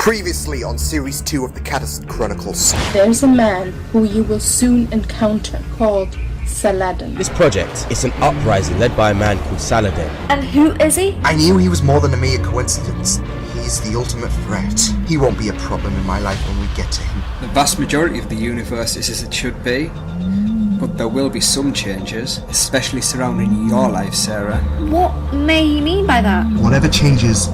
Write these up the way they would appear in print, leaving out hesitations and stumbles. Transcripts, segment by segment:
Previously on Series 2 of the Catterson Chronicles. There's a man who you will soon encounter called Saladin. This project is an uprising led by a man called Saladin. And who is he? I knew he was more than a mere coincidence. He's the ultimate threat. He won't be a problem in my life when we get to him. The vast majority of the universe is as it should be, but there will be some changes, especially surrounding your life, Sarah. What may he mean by that? Whatever changes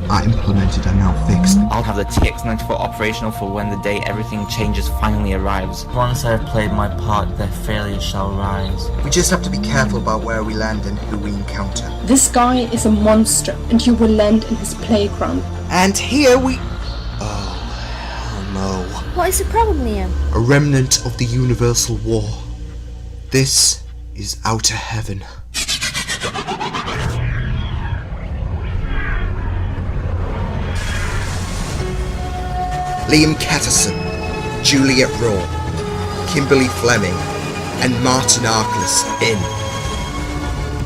are implemented are now fixed. I'll have the TX-94 operational for when the day everything changes finally arrives. Once I have played my part, their failure shall rise. We just have to be careful about where we land and who we encounter. This guy is a monster, and you will land in his playground. And here we... Oh, hell no. What is the problem, Liam? A remnant of the Universal War. This is Outer Heaven. Liam Catterson, Juliet Raw, Kimberly Fleming, and Martin Arkless in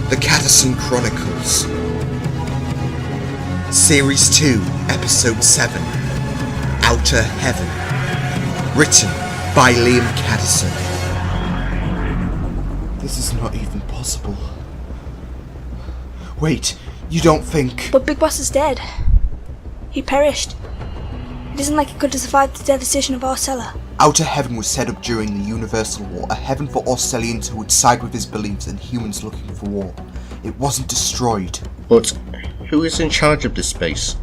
The Catterson Chronicles. Series 2, Episode 7, Outer Heaven. Written by Liam Catterson. This is not even possible. Wait, you don't think... But Big Boss is dead. He perished. It isn't like he could have survived the devastation of Arcella. Outer Heaven was set up during the Universal War, a heaven for Orcellians who would side with his beliefs and humans looking for war. It wasn't destroyed. But who is in charge of this space?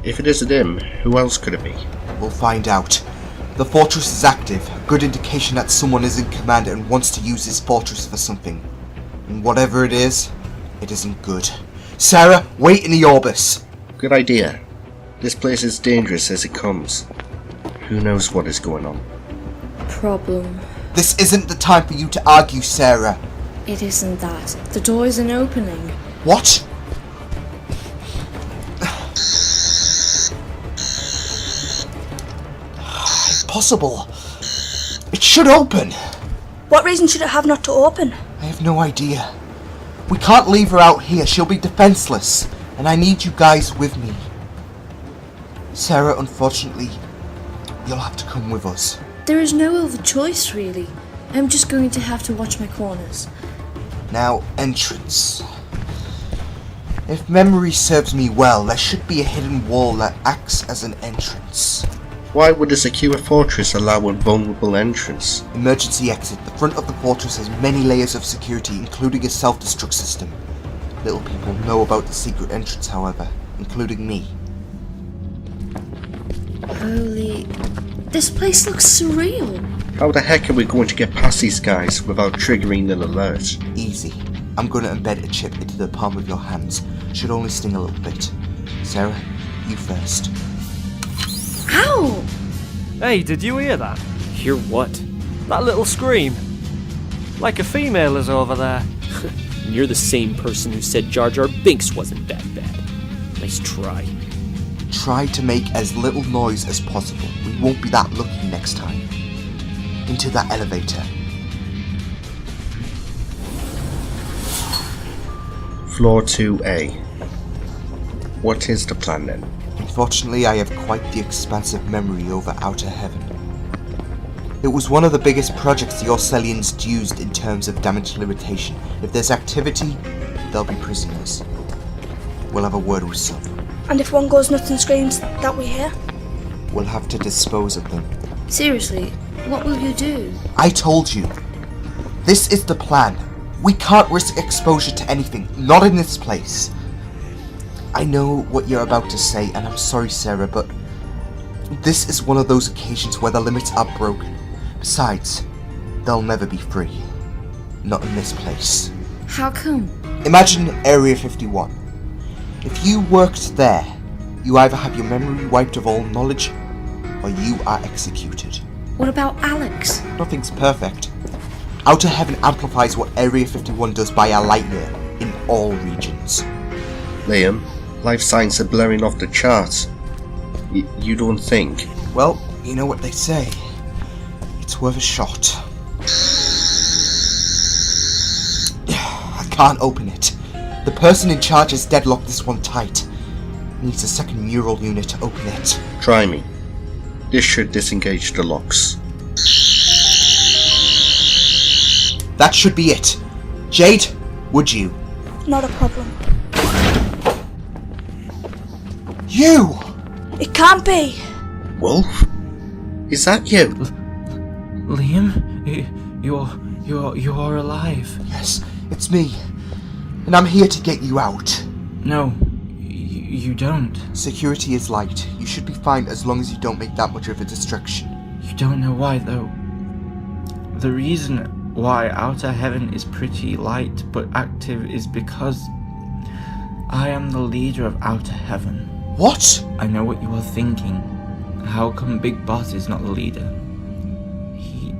If it isn't him, who else could it be? We'll find out. The fortress is active, a good indication that someone is in command and wants to use this fortress for something. And whatever it isn't good. Sarah, wait in the Orbis! Good idea. This place is dangerous as it comes. Who knows what is going on? Problem. This isn't the time for you to argue, Sarah. It isn't that. The door isn't opening. What? Impossible. It should open. What reason should it have not to open? I have no idea. We can't leave her out here. She'll be defenseless. And I need you guys with me. Sarah, unfortunately, you'll have to come with us. There is no other choice, really. I'm just going to have to watch my corners. Now, entrance. If memory serves me well, there should be a hidden wall that acts as an entrance. Why would a secure fortress allow a vulnerable entrance? Emergency exit. The front of the fortress has many layers of security, including a self-destruct system. Little people know about the secret entrance, however, including me. Holy... This place looks surreal. How the heck are we going to get past these guys without triggering an alert? Easy. I'm going to embed a chip into the palm of your hands. Should only sting a little bit. Sarah, you first. Ow! Hey, did you hear that? Hear what? That little scream. Like a female is over there. You're the same person who said Jar Jar Binks wasn't that bad. Nice try. Try to make as little noise as possible. We won't be that lucky next time. Into that elevator. Floor 2A. What is the plan then? Unfortunately, I have quite the expansive memory over Outer Heaven. It was one of the biggest projects the Orcellians used in terms of damage limitation. If there's activity, there'll be prisoners. We'll have a word with some. And if one goes nuts and screams that we hear? We'll have to dispose of them. Seriously, what will you do? I told you. This is the plan. We can't risk exposure to anything, not in this place. I know what you're about to say, and I'm sorry, Sarah, but this is one of those occasions where the limits are broken. Besides, they'll never be free. Not in this place. How come? Imagine Area 51. If you worked there, you either have your memory wiped of all knowledge, or you are executed. What about Alex? Nothing's perfect. Outer Heaven amplifies what Area 51 does by a light year, in all regions. Liam, life signs are blurring off the charts. You don't think? Well, you know what they say. It's worth a shot. I can't open it. The person in charge has deadlocked this one tight. Needs a second neural unit to open it. Try me. This should disengage the locks. That should be it. Jade, would you? Not a problem. You! It can't be! Wolf? Is that you? Liam, you're alive. Yes, it's me. And I'm here to get you out. No, you don't. Security is light. You should be fine as long as you don't make that much of a distraction. You don't know why, though. The reason why Outer Heaven is pretty light but active is because I am the leader of Outer Heaven. What? I know what you are thinking. How come Big Boss is not the leader? He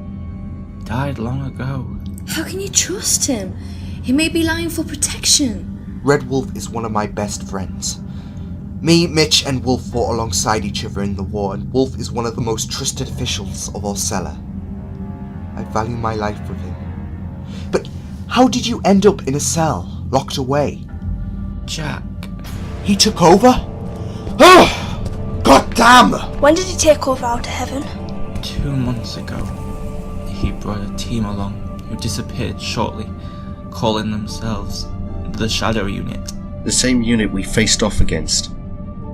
died long ago. How can you trust him? He may be lying for protection. Red Wolf is one of my best friends. Me, Mitch, and Wolf fought alongside each other in the war, and Wolf is one of the most trusted officials of Orsella. I value my life with him. But how did you end up in a cell, locked away? Jack. He took over? Oh! God damn! When did he take over Outer Heaven? 2 months ago. He brought a team along who disappeared shortly, calling themselves the Shadow Unit. The same unit we faced off against.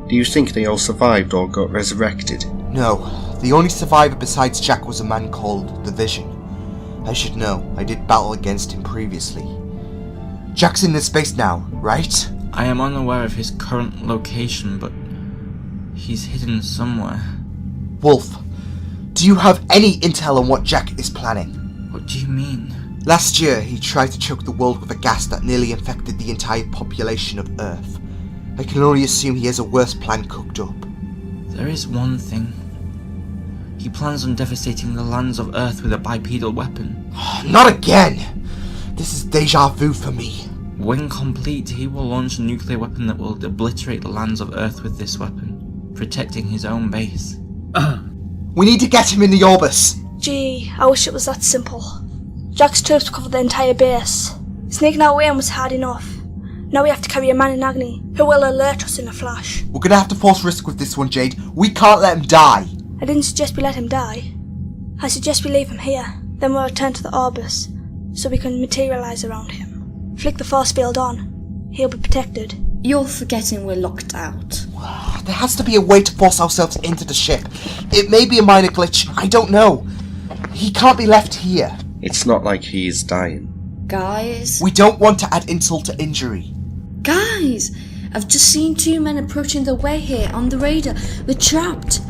Do you think they all survived or got resurrected? No. The only survivor besides Jack was a man called The Vision. I should know. I did battle against him previously. Jack's in this space now, right? I am unaware of his current location, but he's hidden somewhere. Wolf, do you have any intel on what Jack is planning? What do you mean? Last year, he tried to choke the world with a gas that nearly infected the entire population of Earth. I can only assume he has a worse plan cooked up. There is one thing. He plans on devastating the lands of Earth with a bipedal weapon. Not again! This is deja vu for me. When complete, he will launch a nuclear weapon that will obliterate the lands of Earth with this weapon, protecting his own base. We need to get him in the Orbis! Gee, I wish it was that simple. Jack's troops covered the entire base. Sneaking our way in was hard enough. Now we have to carry a man in agony, who will alert us in a flash. We're gonna have to force risk with this one, Jade. We can't let him die! I didn't suggest we let him die. I suggest we leave him here, then we'll return to the Orbis, so we can materialise around him. Flick the force field on. He'll be protected. You're forgetting we're locked out. There has to be a way to force ourselves into the ship. It may be a minor glitch, I don't know. He can't be left here. It's not like he is dying. Guys? We don't want to add insult to injury. Guys! I've just seen 2 men approaching the way here on the radar. We're trapped.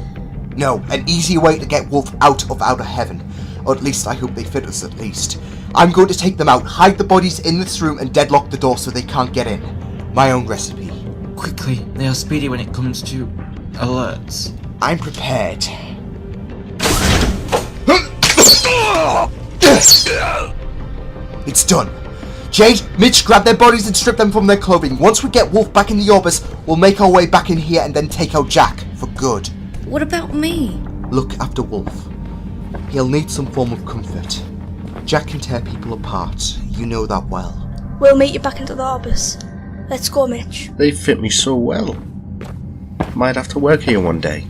No, an easier way to get Wolf out of Outer Heaven. Or at least I hope they fit us at least. I'm going to take them out, hide the bodies in this room and deadlock the door so they can't get in. My own recipe. Quickly, they are speedy when it comes to alerts. I'm prepared. It's done. Jade, Mitch, grab their bodies and strip them from their clothing. Once we get Wolf back in the Orbis, we'll make our way back in here and then take out Jack for good. What about me? Look after Wolf. He'll need some form of comfort. Jack can tear people apart. You know that well. We'll meet you back into the Orbis. Let's go, Mitch. They fit me so well. Might have to work here one day.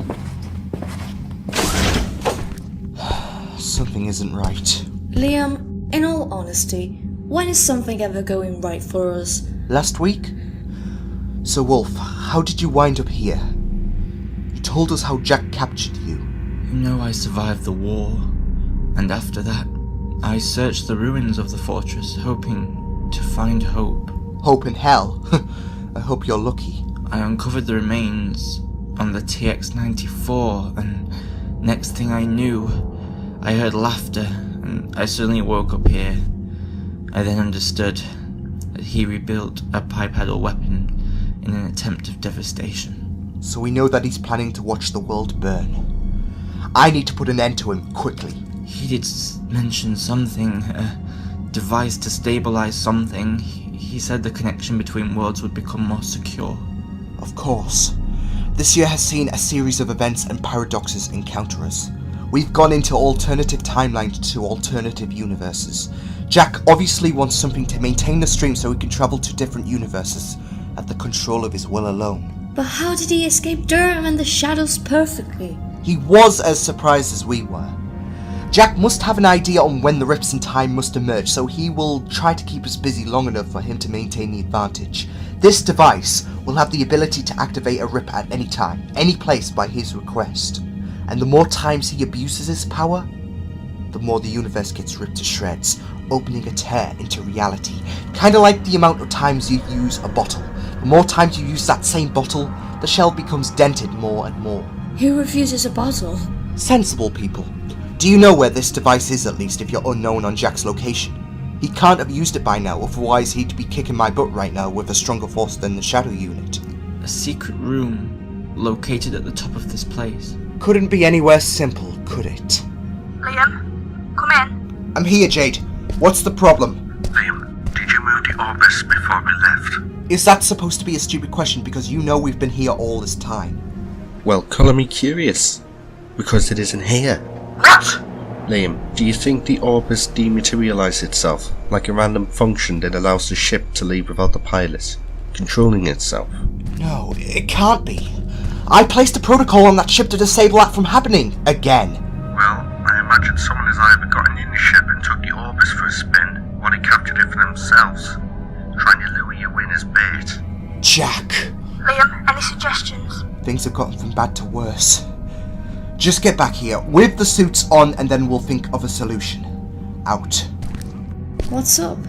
Something isn't right. Liam, in all honesty, when is something ever going right for us? Last week? So Wolf, how did you wind up here? You told us how Jack captured you. You know I survived the war, and after that, I searched the ruins of the fortress, hoping to find hope. Hope in hell? I hope you're lucky. I uncovered the remains on the TX-94, and next thing I knew, I heard laughter, and I suddenly woke up here. I then understood that he rebuilt a bipedal weapon in an attempt of devastation. So we know that he's planning to watch the world burn. I need to put an end to him quickly. He did mention something, a device to stabilize something. He said the connection between worlds would become more secure. Of course. This year has seen a series of events and paradoxes encounter us. We've gone into alternative timelines to alternative universes. Jack obviously wants something to maintain the stream so he can travel to different universes at the control of his will alone. But how did he escape Durham and the shadows perfectly? He was as surprised as we were. Jack must have an idea on when the rips in time must emerge, so he will try to keep us busy long enough for him to maintain the advantage. This device will have the ability to activate a rip at any time, any place by his request. And the more times he abuses his power, the more the universe gets ripped to shreds, opening a tear into reality. Kinda like the amount of times you use a bottle. The more times you use that same bottle, the shell becomes dented more and more. Who refuses a bottle? Sensible people. Do you know where this device is, at least, if you're unknown on Jack's location? He can't have used it by now, otherwise he'd be kicking my butt right now with a stronger force than the Shadow Unit. A secret room located at the top of this place. Couldn't be anywhere simple, could it? Liam, come in. I'm here, Jade. What's the problem? Liam, did you move the Orbis before we left? Is that supposed to be a stupid question because you know we've been here all this time? Well, colour me curious. Because it isn't here. What? Liam, do you think the Orbis dematerialized itself, like a random function that allows the ship to leave without the pilot, controlling itself? No, it can't be. I placed a protocol on that ship to disable that from happening again. Well, I imagine someone has either gotten in the ship and took the Orbis for a spin, or they captured it for themselves, trying to lure you in as bait. Jack. Liam, any suggestions? Things have gotten from bad to worse. Just get back here, with the suits on, and then we'll think of a solution. Out. What's up?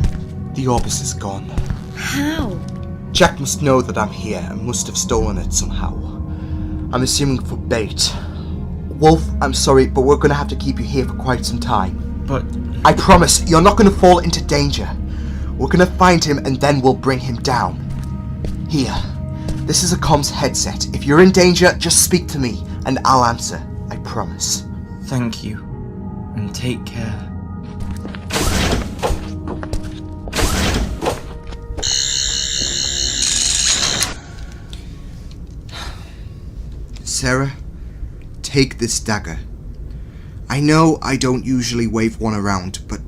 The Orbis is gone. How? Jack must know that I'm here and must have stolen it somehow. I'm assuming for bait. Wolf, I'm sorry, but we're gonna have to keep you here for quite some time. But I promise, you're not gonna fall into danger. We're gonna find him and then we'll bring him down. Here. This is a comms headset. If you're in danger, just speak to me and I'll answer. I promise. thank you, and take care. Sarah, take this dagger. I know I don't usually wave one around, but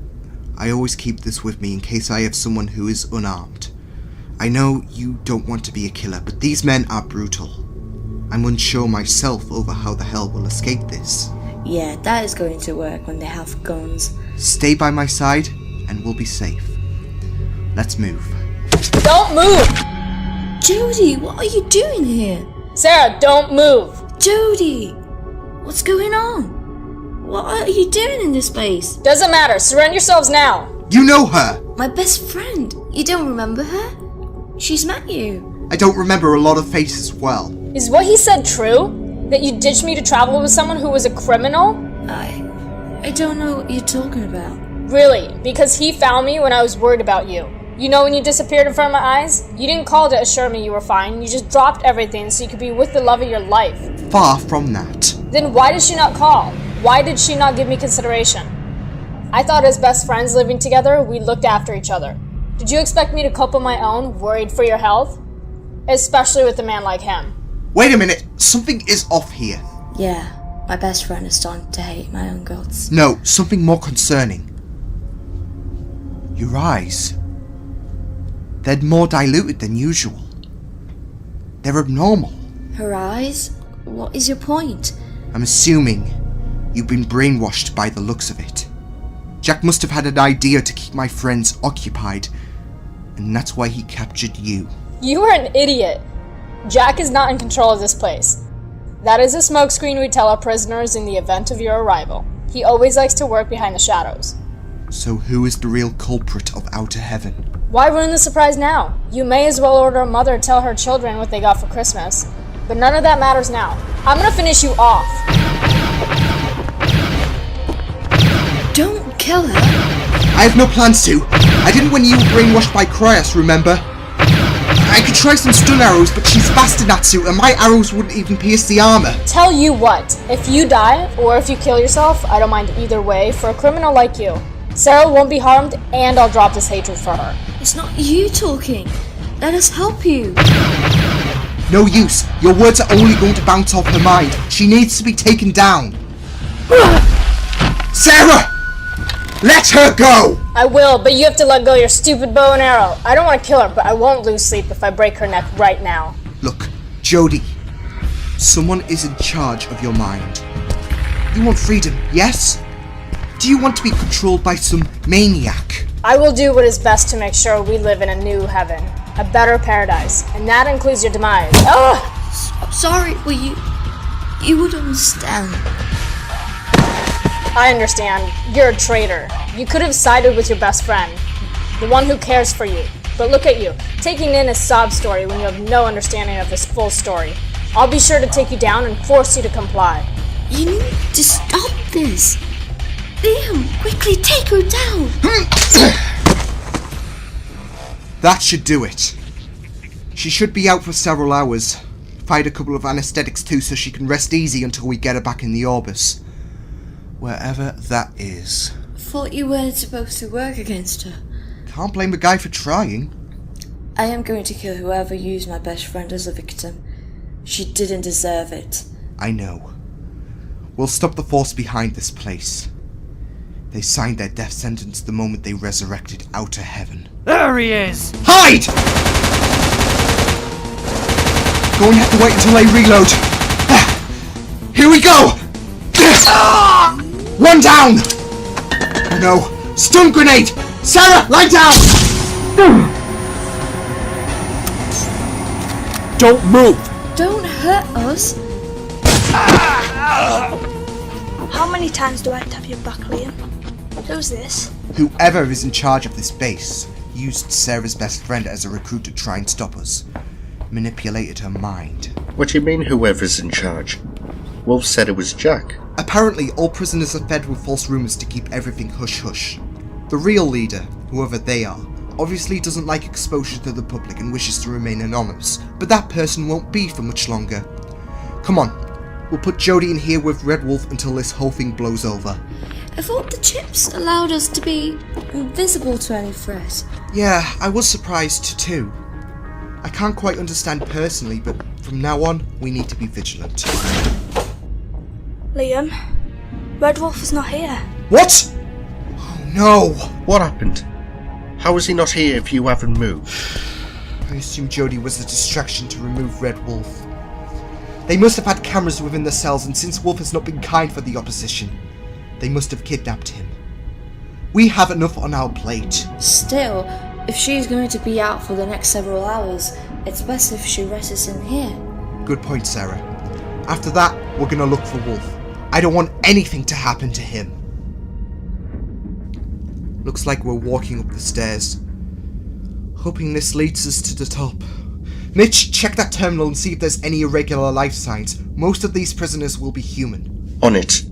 I always keep this with me in case I have someone who is unarmed. I know you don't want to be a killer, but these men are brutal. I'm unsure myself over how the hell we'll escape this. Yeah, that is going to work when they have guns. Stay by my side, and we'll be safe. Let's move. Don't move! Jodie, what are you doing here? Sarah, don't move! Jodie! What's going on? What are you doing in this place? Doesn't matter, surrender yourselves now! You know her! My best friend. You don't remember her? She's met you. I don't remember a lot of faces well. Is what he said true? That you ditched me to travel with someone who was a criminal? I don't know what you're talking about. Really, because he found me when I was worried about you. You know when you disappeared in front of my eyes? You didn't call to assure me you were fine, you just dropped everything so you could be with the love of your life. Far from that. Then why did she not call? Why did she not give me consideration? I thought as best friends living together, we looked after each other. Did you expect me to cope on my own, worried for your health? Especially with a man like him. Wait a minute, something is off here. Yeah, my best friend is starting to hate my own guts. No, something more concerning. Your eyes. They're more diluted than usual. They're abnormal. Her eyes? What is your point? I'm assuming you've been brainwashed by the looks of it. Jack must have had an idea to keep my friends occupied, and that's why he captured you. You are an idiot. Jack is not in control of this place. That is a smokescreen we tell our prisoners in the event of your arrival. He always likes to work behind the shadows. So who is the real culprit of Outer Heaven? Why ruin the surprise now? You may as well order a mother to tell her children what they got for Christmas. But none of that matters now. I'm gonna finish you off. Don't kill her. I have no plans to. I didn't when you were brainwashed by Kryos, remember? I could try some stun arrows, but she's faster Natsu, and my arrows wouldn't even pierce the armor. Tell you what, if you die, or if you kill yourself, I don't mind either way for a criminal like you. Sarah won't be harmed, and I'll drop this hatred for her. It's not you talking. Let us help you. No use. Your words are only going to bounce off her mind. She needs to be taken down. Sarah! Let her go! I will, but you have to let go of your stupid bow and arrow. I don't want to kill her, but I won't lose sleep if I break her neck right now. Look, Jodie, someone is in charge of your mind. You want freedom, yes? Do you want to be controlled by some maniac? I will do what is best to make sure we live in a new heaven, a better paradise, and that includes your demise. I'm sorry, but you would understand. I understand. You're a traitor. You could have sided with your best friend, the one who cares for you. But look at you, taking in a sob story when you have no understanding of this full story. I'll be sure to take you down and force you to comply. You need to stop this. Liam, quickly take her down. That should do it. She should be out for several hours. Fired a couple of anesthetics too so she can rest easy until we get her back in the Orbis. Wherever that is. Thought you weren't supposed to work against her. Can't blame the guy for trying. I am going to kill whoever used my best friend as a victim. She didn't deserve it. I know. We'll stop the force behind this place. They signed their death sentence the moment they resurrected Outer Heaven. There he is! Hide! Going to have to wait until they reload. Here we go! One down! Oh no! Stun grenade! Sarah, lie down! Don't move! Don't hurt us. How many times do I have to have your back, Liam? Who's this? Whoever is in charge of this base used Sarah's best friend as a recruit to try and stop us. Manipulated her mind. What do you mean, whoever's in charge? Wolf said it was Jack. Apparently, all prisoners are fed with false rumours to keep everything hush-hush. The real leader, whoever they are, obviously doesn't like exposure to the public and wishes to remain anonymous, but that person won't be for much longer. Come on, we'll put Jodie in here with Red Wolf until this whole thing blows over. I thought the chips allowed us to be invisible to any threat. Yeah, I was surprised too. I can't quite understand personally, but from now on, we need to be vigilant. Liam, Red Wolf is not here. What? Oh no! What happened? How is he not here if you haven't moved? I assume Jodie was the distraction to remove Red Wolf. They must have had cameras within the cells, and since Wolf has not been kind for the opposition, they must have kidnapped him. We have enough on our plate. Still, if she's going to be out for the next several hours, it's best if she rests in here. Good point, Sarah. After that, we're gonna look for Wolf. I don't want anything to happen to him. Looks like we're walking up the stairs. Hoping this leads us to the top. Mitch, check that terminal and see if there's any irregular life signs. Most of these prisoners will be human. On it.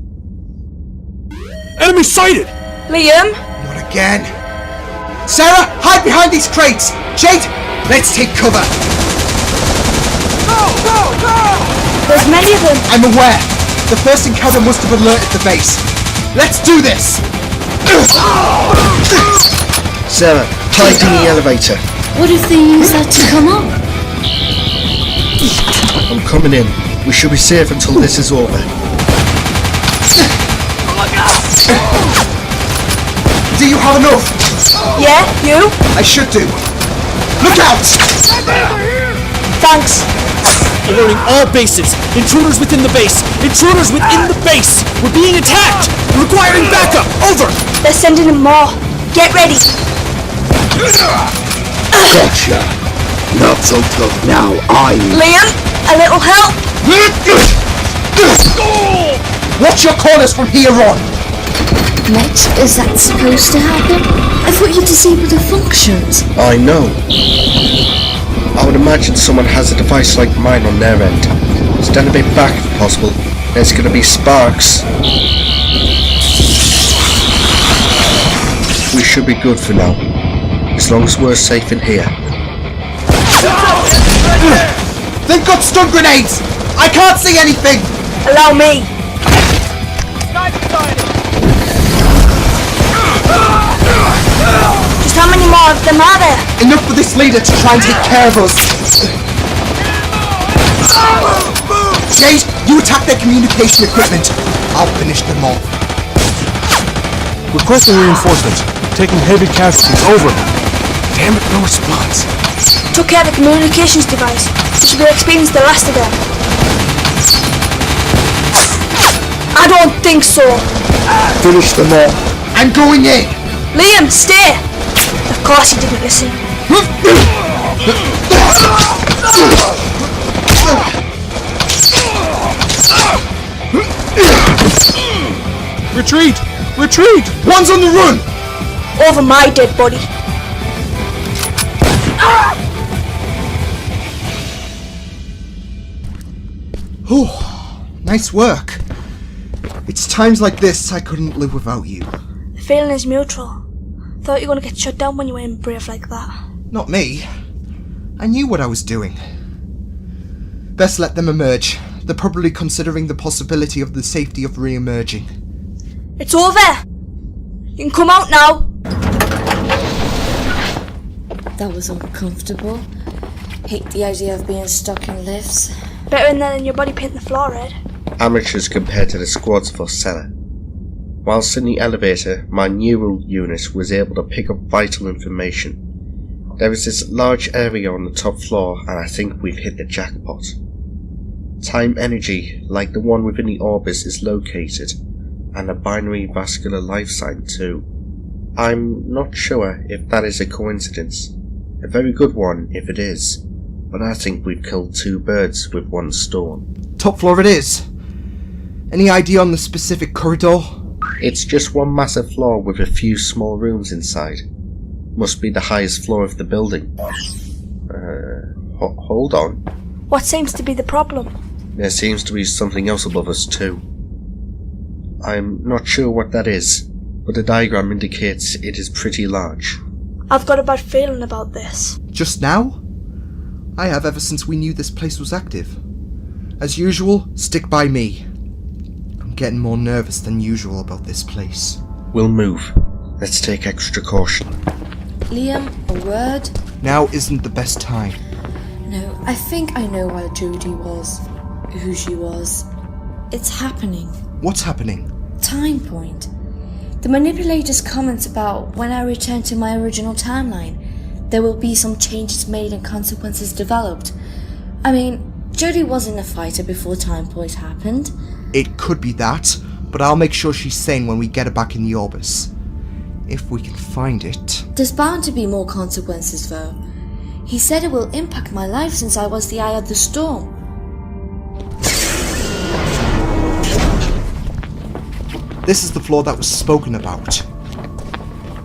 Enemy sighted! Liam? Not again. Sarah, hide behind these crates! Jade, let's take cover! There's many of them. I'm aware. The first encounter must have alerted the base. Let's do this! Sarah, hide in the elevator. What if they use that to come up? I'm coming in. We should be safe until this is over. Do you have enough? Yeah, you? I should do. Look out! Thanks. Alerting all bases. Intruders within the base. Intruders within the base. We're being attacked. Requiring backup. Over. They're sending in more. Get ready. Gotcha. Not so tough now, are you? Liam, a little help. Watch your corners from here on. Mitch, is that supposed to happen? I thought you disabled the functions. I know. I would imagine someone has a device like mine on their end. Stand a bit back if possible. There's gonna be sparks. We should be good for now. As long as we're safe in here. They've got stun grenades! I can't see anything! Allow me. Just how many more of them are there? Enough for this leader to try and take care of us. Jade, you attack their communication equipment. I'll finish them off. Requesting reinforcements. Taking heavy casualties. Over. Damn it, no response. took care of the communications device, which will experience the last of them. I don't think so. Finish them all. I'm going in! Liam, stay! Of course he didn't listen. Retreat! Retreat! One's on the run! Over my dead body. Oh, nice work. It's times like this I couldn't live without you. The feeling is mutual. Thought you were going to get shut down when you went brave like that. Not me. I knew what I was doing. Best let them emerge. They're probably considering the possibility of the safety of re-emerging. It's over! You can come out now! That was uncomfortable. Hate the idea of being stuck in lifts. Better in there than your body painting the floor red. Amateurs compared to the squads of Osella. Whilst in the elevator, my neural unit was able to pick up vital information. There is this large area on the top floor, and I think we've hit the jackpot. Time energy, like the one within the Orbis, is located, and a binary vascular life sign too. I'm not sure if that is a coincidence. A very good one if it is, but I think we've killed two birds with one stone. Top floor it is. Any idea on the specific corridor? It's just one massive floor with a few small rooms inside. Must be the highest floor of the building. Hold on. What seems to be the problem? There seems to be something else above us too. I'm not sure what that is, but the diagram indicates it is pretty large. I've got a bad feeling about this. Just now? I have ever since we knew this place was active. As usual, stick by me. I'm getting more nervous than usual about this place. We'll move. Let's take extra caution. Liam, a word? Now isn't the best time. No, I think I know why Judy was who she was. It's happening. What's happening? Time point. The manipulator's comments about when I return to my original timeline, there will be some changes made and consequences developed. I mean, Jodie wasn't a fighter before Time Point happened. It could be that, but I'll make sure she's sane when we get her back in the Orbis. If we can find it. There's bound to be more consequences though. He said it will impact my life since I was the eye of the storm. This is the floor that was spoken about.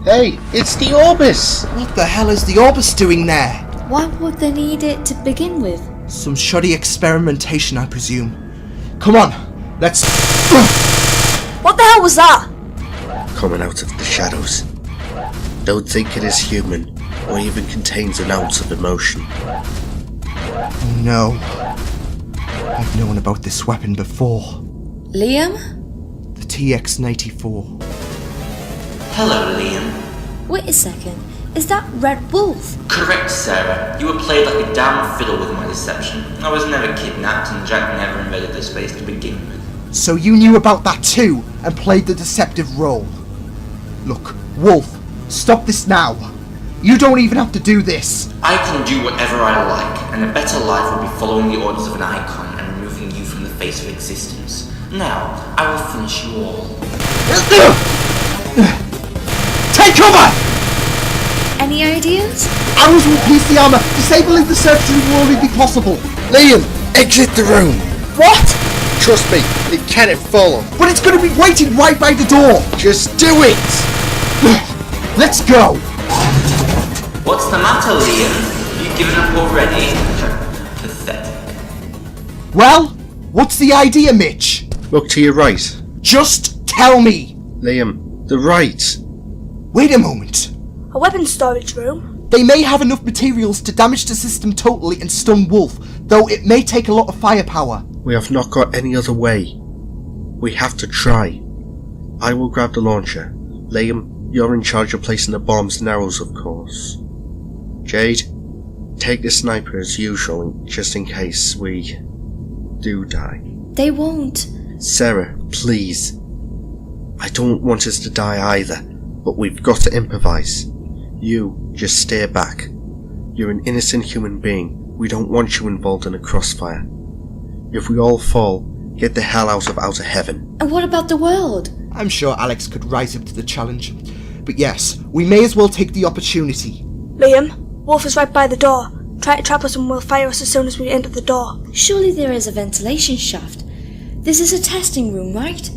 Hey, it's the Orbis! What the hell is the Orbis doing there? Why would they need it to begin with? Some shoddy experimentation, I presume. Come on, let's... What the hell was that? Coming out of the shadows. Don't think it is human, or even contains an ounce of emotion. Oh no. I've known about this weapon before. Liam? The TX-94. Hello, Liam. Wait a second. Is that Red Wolf? Correct, Sarah. You were played like a damn fiddle with my deception. I was never kidnapped, and Jack never invaded this space to begin with. So you knew about that too, and played the deceptive role. Look, Wolf, stop this now. You don't even have to do this. I can do whatever I like, and a better life will be following the orders of an icon and removing you from the face of existence. Now, I will finish you all. Take cover! Any ideas? Arrows will piece the armor. Disabling the circuitry will only be possible. Liam, exit the room. What? Trust me, it cannot follow. But it's going to be waiting right by the door. Just do it. Let's go. What's the matter, Liam? You've given up already? Pathetic. Well, what's the idea, Mitch? Look to your right. Just tell me. Liam, the right. Wait a moment. A weapons storage room? They may have enough materials to damage the system totally and stun Wolf, though it may take a lot of firepower. We have not got any other way. We have to try. I will grab the launcher. Liam, you're in charge of placing the bombs and arrows, of course. Jade, take the sniper as usual, just in case we do die. They won't. Sarah, please. I don't want us to die either, but we've got to improvise. You just stay back. You're an innocent human being. We don't want you involved in a crossfire. If we all fall, get the hell out of Outer Heaven. And what about the world? I'm sure Alex could rise up to the challenge. But yes, we may as well take the opportunity. Liam, Wolf is right by the door. Try to trap us and we'll fire us as soon as we enter the door. Surely there is a ventilation shaft. This is a testing room, right?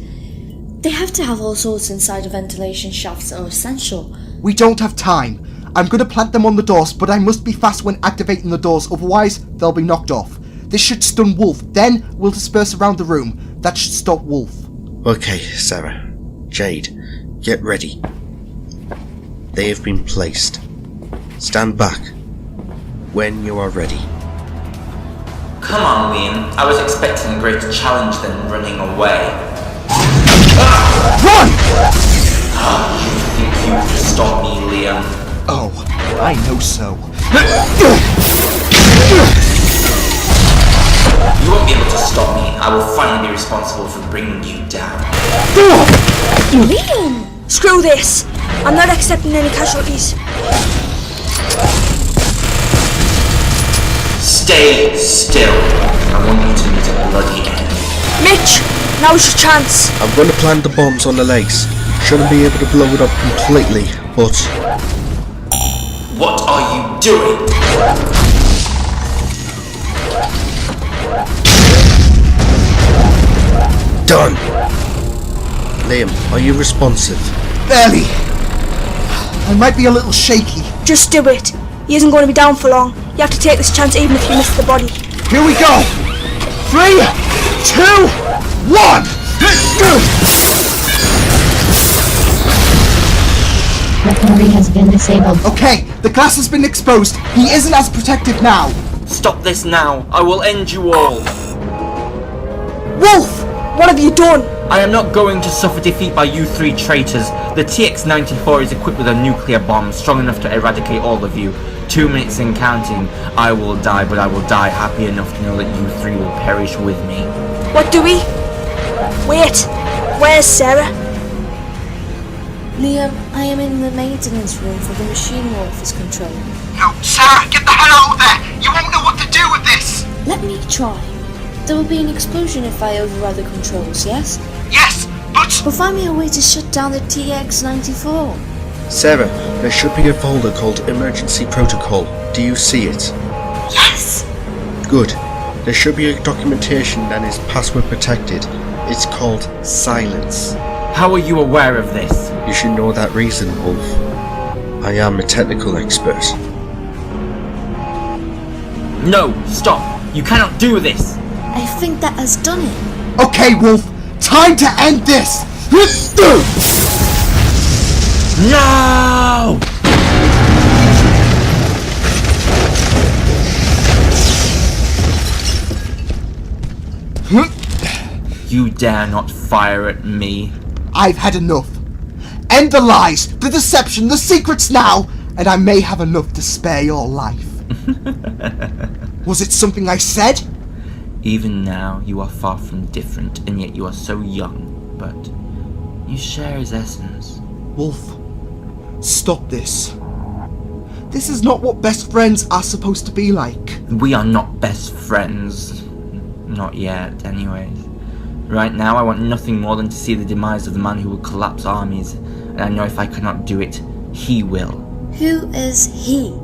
They have to have all sorts inside of ventilation shafts are essential. We don't have time. I'm going to plant them on the doors, but I must be fast when activating the doors, otherwise they'll be knocked off. This should stun Wolf, then we'll disperse around the room. That should stop Wolf. Okay, Sarah. Jade, get ready. They have been placed. Stand back when you are ready. Come on, Liam. I was expecting a greater challenge than running away. Run! You think you can stop me, Liam? Oh, I know so. You won't be able to stop me. I will finally be responsible for bringing you down. Liam! Screw this! I'm not accepting any casualties. Stay still. I want you to meet a bloody end. Mitch! Now's your chance. I'm going to plant the bombs on the legs. Shouldn't be able to blow it up completely, but... What are you doing? Done! Liam, are you responsive? Barely. I might be a little shaky. Just do it. He isn't going to be down for long. You have to take this chance even if you miss the body. Here we go! 3, 2, 1! Weaponry has been disabled. Okay, the glass has been exposed. He isn't as protected now. Stop this now. I will end you all. Wolf! What have you done? I am not going to suffer defeat by you three traitors. The TX-94 is equipped with a nuclear bomb strong enough to eradicate all of you. 2 minutes and counting. I will die, but I will die happy enough to know that you three will perish with me. What do we? Wait. Where's Sarah? Liam, I am in the maintenance room for the machine Wolf is controlling. No, Sarah, get the hell out of there! You won't know what to do with this! Let me try. There will be an explosion if I override the controls, yes? Yes, but... But find me a way to shut down the TX-94. Sarah, there should be a folder called Emergency Protocol. Do you see it? Yes! Good. There should be a documentation that is password protected. It's called Silence. How are you aware of this? You should know that reason, Wolf. I am a technical expert. No, stop! You cannot do this! I think that has done it. Okay, Wolf, time to end this! No! You dare not fire at me. I've had enough. End the lies, the deception, the secrets now, and I may have enough to spare your life. Was it something I said? Even now, you are far from different, and yet you are so young, but you share his essence. Wolf, stop this. This is not what best friends are supposed to be like. We are not best friends. Not yet, anyways. Right now, I want nothing more than to see the demise of the man who will collapse armies, and I know if I cannot do it, he will. Who is he?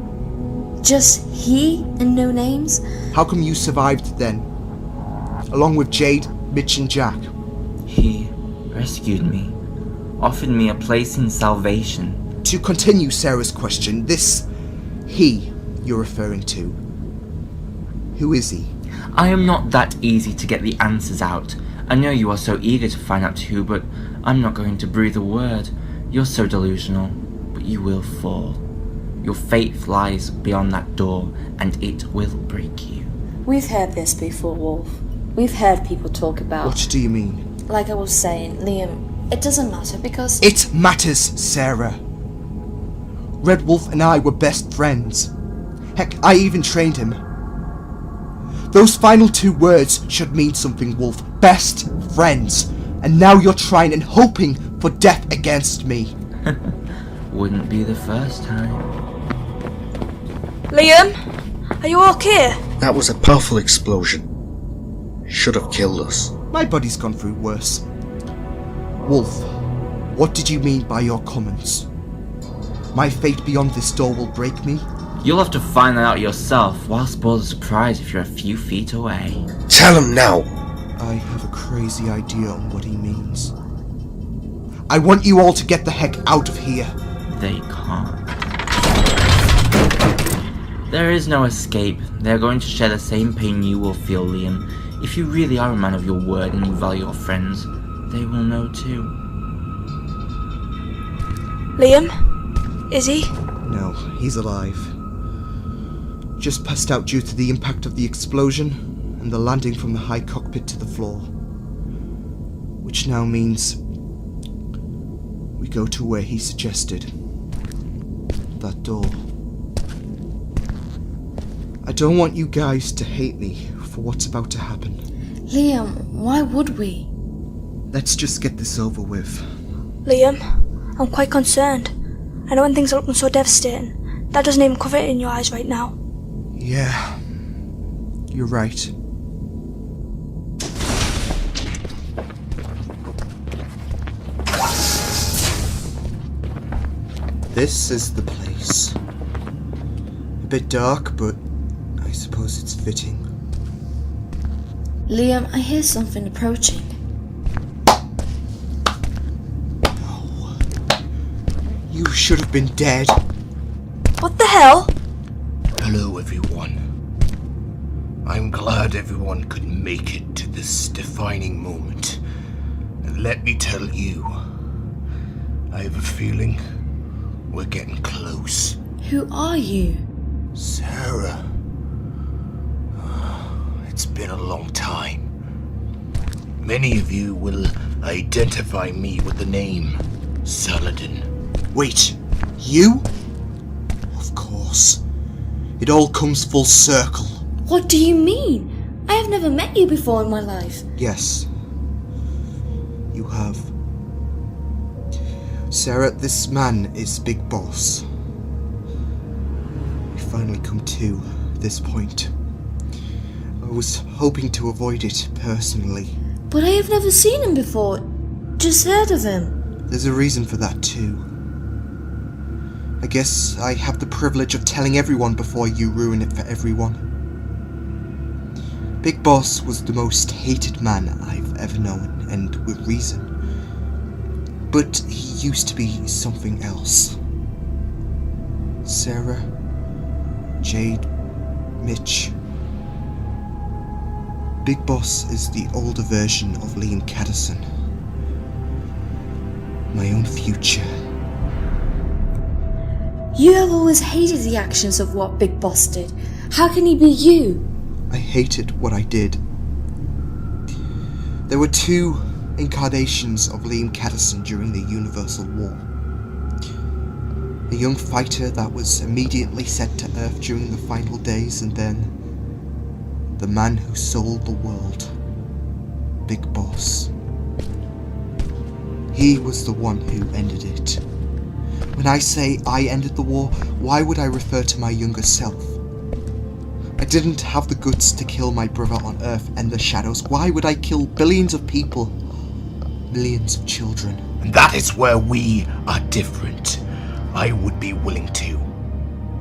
Just he and no names? How come you survived then? Along with Jade, Mitch and Jack. He rescued me, offered me a place in salvation. To continue Sarah's question, this he you're referring to, who is he? I am not that easy to get the answers out. I know you are so eager to find out who, but I'm not going to breathe a word. You're so delusional, but you will fall. Your fate lies beyond that door, and it will break you. We've heard this before, Wolf. We've heard people talk about... What do you mean? Like I was saying, Liam, it doesn't matter because... It matters, Sarah. Red Wolf and I were best friends. Heck, I even trained him. Those final 2 words should mean something, Wolf. Best friends. And now you're trying and hoping for death against me. Wouldn't be the first time. Liam? Are you okay? That was a powerful explosion. Should have killed us. My body's gone through worse. Wolf, what did you mean by your comments? My fate beyond this door will break me? You'll have to find that out yourself. Why spoil the surprise if you're a few feet away? Tell him now! I have a crazy idea on what he means. I want you all to get the heck out of here. They can't. There is no escape. They're going to share the same pain you will feel, Liam. If you really are a man of your word and you value your friends, they will know too. Liam? Is he? No, he's alive. Just passed out due to the impact of the explosion and the landing from the high cockpit to the floor. Which now means we go to where he suggested. That door. I don't want you guys to hate me for what's about to happen. Liam, why would we? Let's just get this over with. Liam, I'm quite concerned. I know when things are looking so devastating, that doesn't even cover it in your eyes right now. Yeah, you're right. This is the place. A bit dark, but I suppose it's fitting. Liam, I hear something approaching. No. You should have been dead. What the hell? Hello, everyone. I'm glad everyone could make it to this defining moment. And let me tell you, I have a feeling we're getting close. Who are you? Sarah. It's been a long time. Many of you will identify me with the name Saladin. Wait, you? Of course. It all comes full circle. What do you mean? I have never met you before in my life. Yes. You have. Sarah, this man is Big Boss. We finally come to this point. I was hoping to avoid it personally. But I have never seen him before. Just heard of him. There's a reason for that too. I guess I have the privilege of telling everyone before you ruin it for everyone. Big Boss was the most hated man I've ever known, and with reason. But he used to be something else. Sarah, Jade, Mitch. Big Boss is the older version of Liam Catterson. My own future. You have always hated the actions of what Big Boss did. How can he be you? I hated what I did. There were two incarnations of Liam Catterson during the Universal War. A young fighter that was immediately sent to Earth during the final days, and then the man who sold the world, Big Boss. He was the one who ended it. When I say I ended the war, why would I refer to my younger self? I didn't have the guts to kill my brother on Earth and the shadows. Why would I kill billions of people? Millions of children. And that is where we are different. I would be willing to.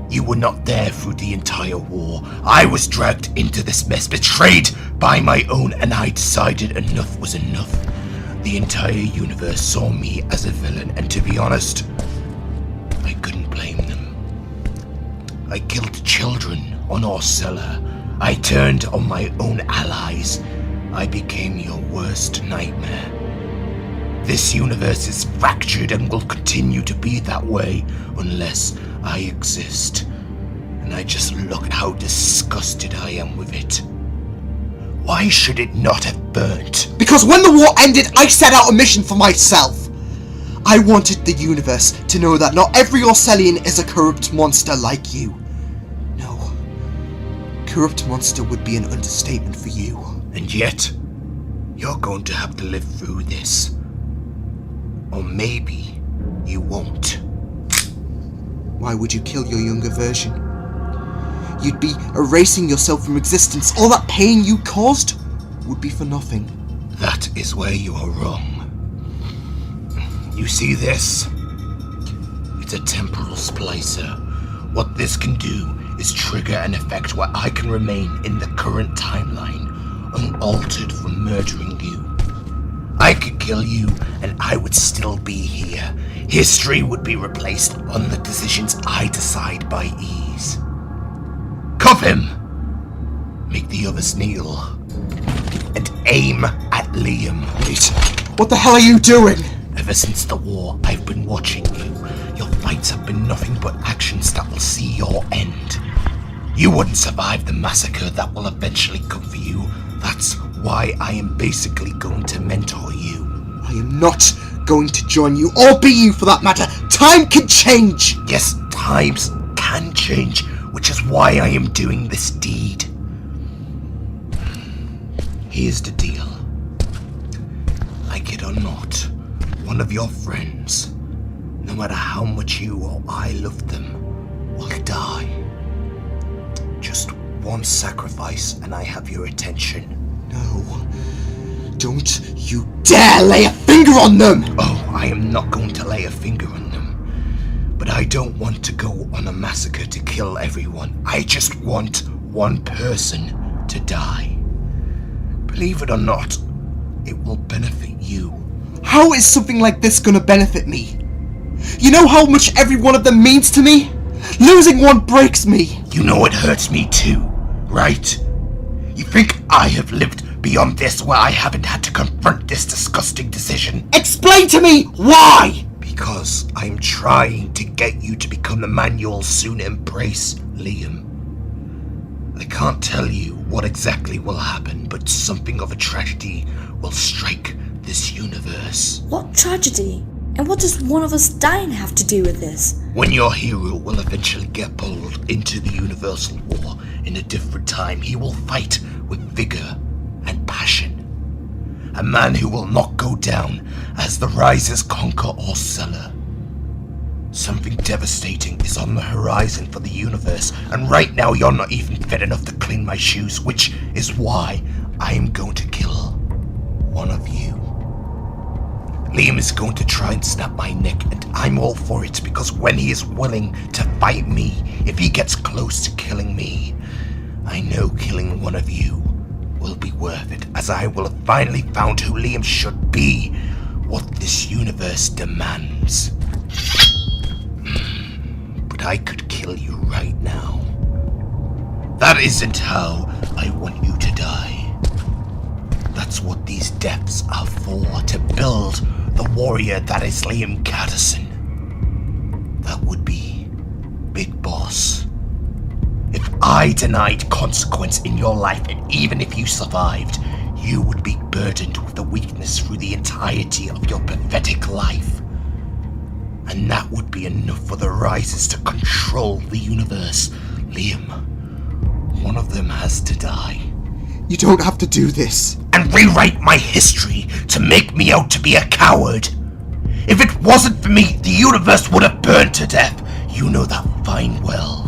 You were not there through the entire war. I was dragged into this mess, betrayed by my own, and I decided enough was enough. The entire universe saw me as a villain, and to be honest, I couldn't blame them. I killed children on Orcella. I turned on my own allies. I became your worst nightmare. This universe is fractured and will continue to be that way unless I exist. And I just look how disgusted I am with it. Why should it not have burnt? Because when the war ended, I set out a mission for myself. I wanted the universe to know that not every Orcellian is a corrupt monster like you. No. Corrupt monster would be an understatement for you. And yet, you're going to have to live through this. Or maybe you won't. Why would you kill your younger version? you'd be erasing yourself from existence. All that pain you caused would be for nothing. That is where you are wrong. You see this? It's a temporal splicer. What this can do is trigger an effect where I can remain in the current timeline, unaltered from murdering you. I could kill you and I would still be here. History would be replaced on the decisions I decide by ease. Cuff him! Make the others kneel. And aim at Liam. Wait, what the hell are you doing? Ever since the war, I've been watching you. Your fights have been nothing but actions that will see your end. You wouldn't survive the massacre that will eventually come for you. That's why I am basically going to mentor you. I am not going to join you, or be you for that matter. Time can change! Yes, times can change, which is why I am doing this deed. Here's the deal. Like it or not, one of your friends, no matter how much you or I love them, will die. Just one sacrifice and I have your attention. No. Don't you dare lay a finger on them! Oh, I am not going to lay a finger on them. But I don't want to go on a massacre to kill everyone. I just want one person to die. Believe it or not, it will benefit you. How is something like this gonna benefit me? You know how much every one of them means to me? Losing one breaks me. You know it hurts me too, right? You think I have lived beyond this where I haven't had to confront this disgusting decision? Explain to me why! Because I'm trying to get you to become the man you'll soon embrace, Liam. I can't tell you what exactly will happen, but something of a tragedy will strike this universe. What tragedy? And what does one of us dying have to do with this? When your hero will eventually get pulled into the Universal War in a different time, he will fight with vigor and passion. A man who will not go down as the Risers conquer Orsella. Something devastating is on the horizon for the universe, and right now you're not even fit enough to clean my shoes, which is why I am going to kill one of you. Liam is going to try and snap my neck, and I'm all for it, because when he is willing to fight me, if he gets close to killing me, I know killing one of you will be worth it, as I will have finally found who Liam should be, what this universe demands. But I could kill you right now. That isn't how I want you to die. That's what these deaths are for, to build the warrior that is Liam Catterson. That would be Big Boss. If I denied consequence in your life, and even if you survived, you would be burdened with the weakness through the entirety of your pathetic life. And that would be enough for the Risers to control the universe. Liam, one of them has to die. You don't have to do this. And rewrite my history to make me out to be a coward. If it wasn't for me, the universe would have burned to death. You know that fine well.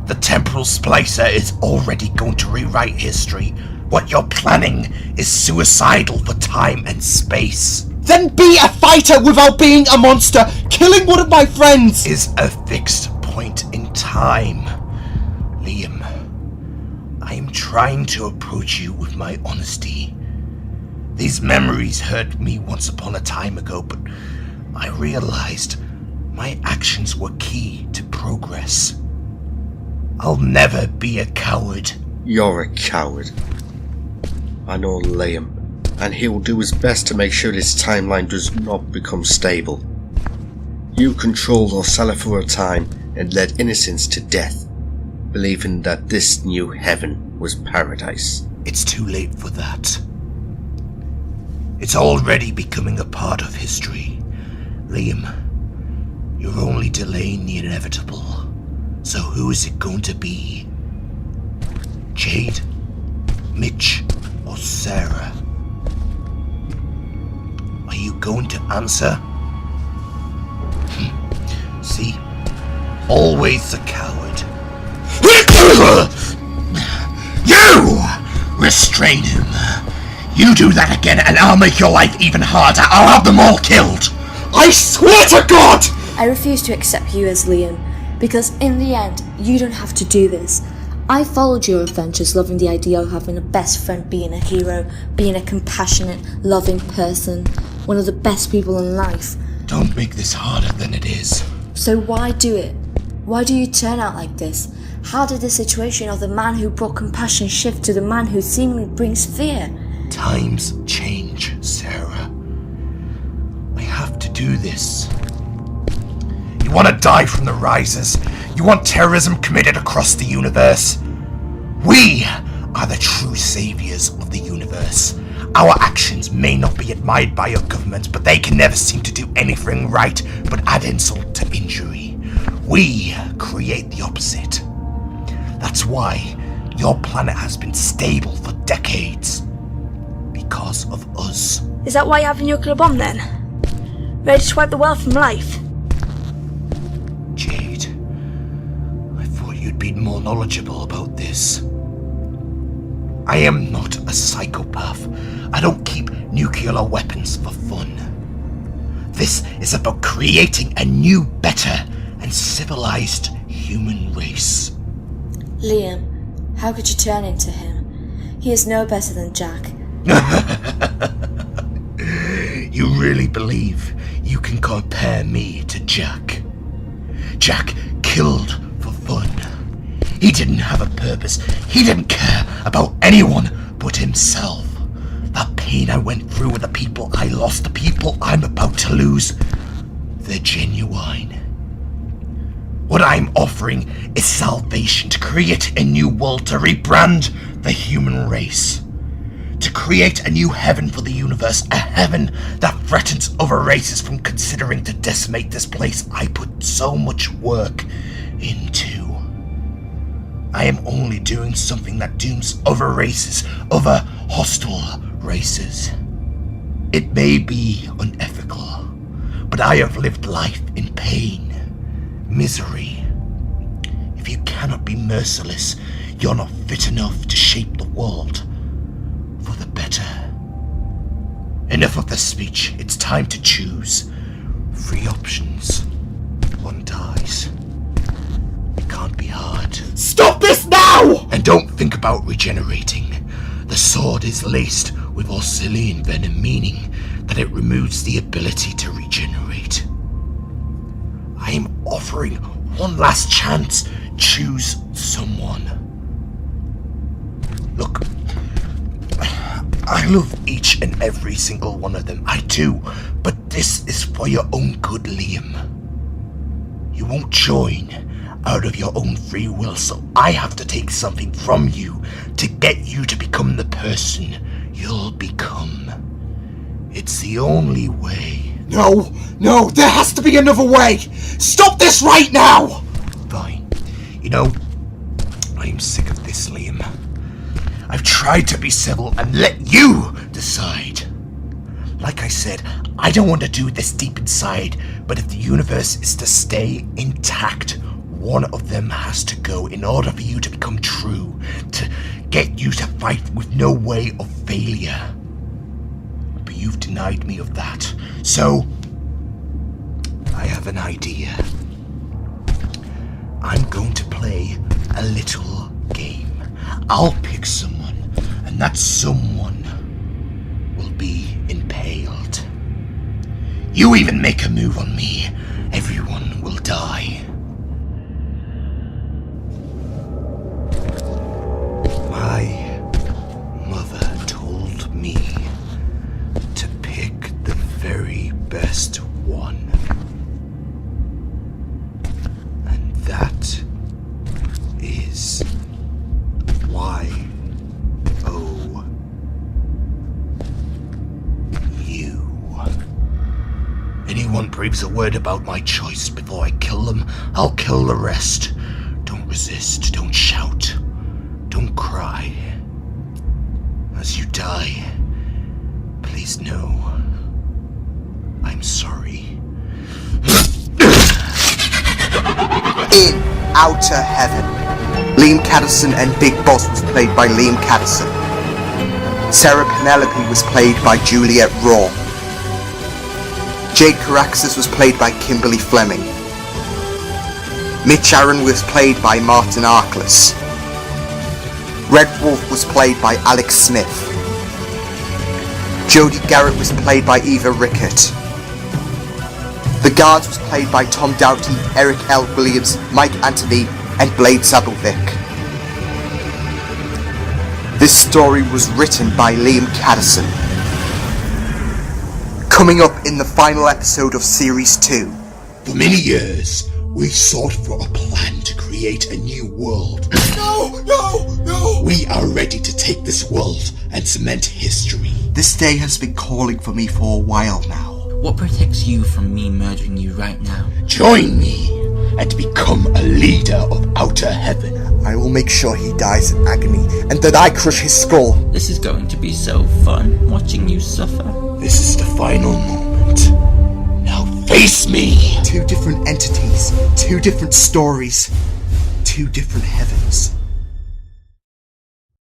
The temporal splicer is already going to rewrite history. What you're planning is suicidal for time and space. Then be a fighter without being a monster. Killing one of my friends is a fixed point in time. Liam, I am trying to approach you with my honesty. These memories hurt me once upon a time ago, but I realized my actions were key to progress. I'll never be a coward. You're a coward. I know Liam, and he will do his best to make sure this timeline does not become stable. You controlled Orsella for a time and led innocents to death, believing that this new heaven was paradise. It's too late for that. It's already becoming a part of history. Liam, you're only delaying the inevitable. So who is it going to be? Jade, Mitch, or Sarah? Are you going to answer? See? Always the coward. You! Restrain him. You do that again and I'll make your life even harder. I'll have them all killed. I swear to God! I refuse to accept you as Liam, because in the end, you don't have to do this. I followed your adventures loving the idea of having a best friend, being a hero, being a compassionate, loving person, one of the best people in life. Don't make this harder than it is. So why do it? Why do you turn out like this? How did the situation of the man who brought compassion shift to the man who seemingly brings fear? Times change, Sarah. I have to do this. You want to die from the risers? You want terrorism committed across the universe? We are the true saviors of the universe. Our actions may not be admired by your government, but they can never seem to do anything right but add insult to injury. We create the opposite. That's why your planet has been stable for decades. Because of us. Is that why you have a nuclear bomb then? Ready to wipe the world from life? Jade, I thought you'd be more knowledgeable about this. I am not a psychopath. I don't keep nuclear weapons for fun. This is about creating a new, better, and civilized human race. Liam, how could you turn into him? He is no better than Jack. You really believe you can compare me to Jack? Jack killed for fun. He didn't have a purpose. He didn't care about anyone but himself. That pain I went through with the people I lost, the people I'm about to lose, they're genuine. What I'm offering is salvation, to create a new world, to rebrand the human race. To create a new heaven for the universe, a heaven that threatens other races from considering to decimate this place I put so much work into. I am only doing something that dooms other races, other hostile races. It may be unethical, but I have lived life in pain, misery. If you cannot be merciless, you're not fit enough to shape the world for the better. Enough of the speech. It's time to choose. 3 options. 1 dies. It can't be hard. Stop this now! And don't think about regenerating. The sword is laced with oscillion venom, meaning that it removes the ability to regenerate. I am offering one last chance. Choose someone. Look, I love each and every single one of them. I do. But this is for your own good, Liam. You won't join out of your own free will, so I have to take something from you to get you to become the person you'll become. It's the only way. No, there has to be another way! Stop this right now! Fine. You know, I am sick of this, Liam. I've tried to be civil and let you decide. Like I said, I don't want to do this deep inside, but if the universe is to stay intact, one of them has to go in order for you to become true, to get you to fight with no way of failure. But you've denied me of that, so I have an idea. I'm going to play a little game. I'll pick someone, and that someone will be impaled. You even make a move on me, everyone will die. My mother told me to pick the very best one. And that is you. Anyone breathes a word about my choice before I kill them, I'll kill the rest. Don't resist, don't shout, don't cry. As you die, please know I'm sorry. In outer heaven, Liam Catterson and Big Boss was played by Liam Catterson. Sarah Penelope was played by Juliet Raw. Jade Caraxes was played by Kimberly Fleming. Mitch Aaron was played by Martin Arkless. Red Wolf was played by Alex Smith. Jodie Garrett was played by Eva Rickett. The Guards was played by Tom Doughty, Eric L. Williams, Mike Anthony, and Blade Sabelvic. This story was written by Liam Catterson. Coming up in the final episode of Series 2. For many years, we sought for a plan to create a new world. No! We are ready to take this world and cement history. This day has been calling for me for a while now. What protects you from me murdering you right now? Join me and become a leader of Outer Heaven. I will make sure he dies in agony, and that I crush his skull. This is going to be so fun, watching you suffer. This is the final moment. Now face me! 2 different entities, 2 different stories, 2 different heavens.